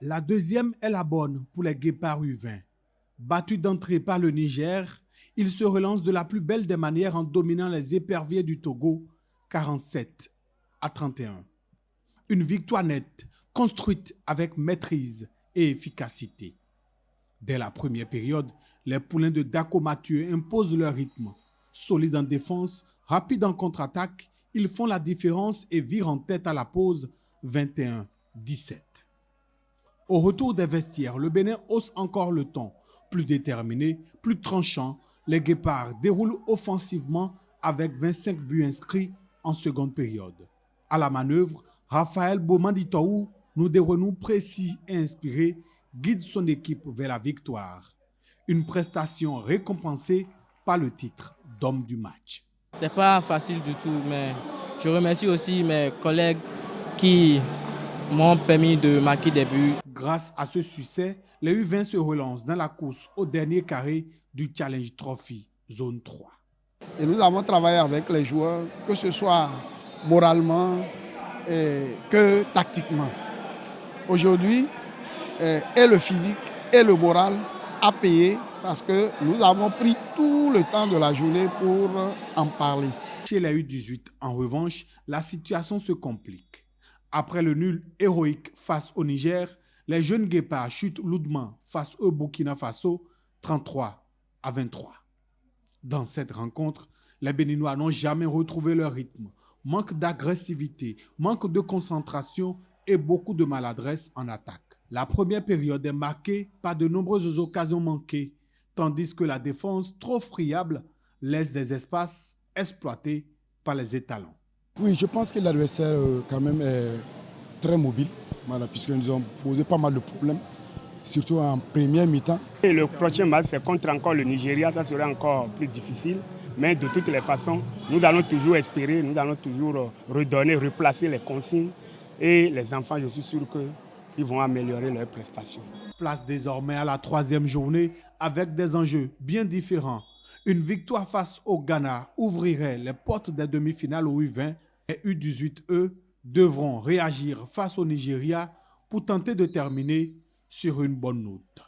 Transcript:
La deuxième est la bonne pour les Guépards U20. Battus d'entrée par le Niger, ils se relancent de la plus belle des manières en dominant les éperviers du Togo 47-31. Une victoire nette, construite avec maîtrise et efficacité. Dès la première période, les poulains de Dako Mathieu imposent leur rythme. Solides en défense, rapides en contre-attaque, ils font la différence et virent en tête à la pause 21-17. Au retour des vestiaires, le Bénin hausse encore le ton. Plus déterminé, plus tranchant, les Guépards déroulent offensivement avec 25 buts inscrits en seconde période. À la manœuvre, Raphaël Bomanditoou, nous des renouds précis et inspirés, guide son équipe vers la victoire. Une prestation récompensée par le titre d'homme du match. C'est pas facile du tout, mais je remercie aussi mes collègues qui m'ont permis de marquer des buts. Grâce à ce succès, les U20 se relancent dans la course au dernier carré du Challenge Trophy, zone 3. Et nous avons travaillé avec les joueurs, que ce soit moralement que tactiquement. Aujourd'hui, et le physique et le moral a payé parce que nous avons pris tout le temps de la journée pour en parler. Chez les U18, en revanche, la situation se complique. Après le nul héroïque face au Niger, les jeunes Guépards chutent lourdement face au Burkina Faso 33-23. Dans cette rencontre, les Béninois n'ont jamais retrouvé leur rythme. Manque d'agressivité, manque de concentration et beaucoup de maladresse en attaque. La première période est marquée par de nombreuses occasions manquées, tandis que la défense, trop friable, laisse des espaces exploités par les étalons. Oui, je pense que l'adversaire quand même est très mobile, voilà, puisque nous avons posé pas mal de problèmes, surtout en première mi-temps. Et le prochain match, c'est contre encore le Nigeria, ça sera encore plus difficile. Mais de toutes les façons, nous allons toujours espérer, nous allons toujours redonner, replacer les consignes. Et les enfants, je suis sûr qu'ils vont améliorer leurs prestations. Place désormais à la troisième journée avec des enjeux bien différents. Une victoire face au Ghana ouvrirait les portes des demi-finales au U20 et U18, eux, devront réagir face au Nigeria pour tenter de terminer sur une bonne note.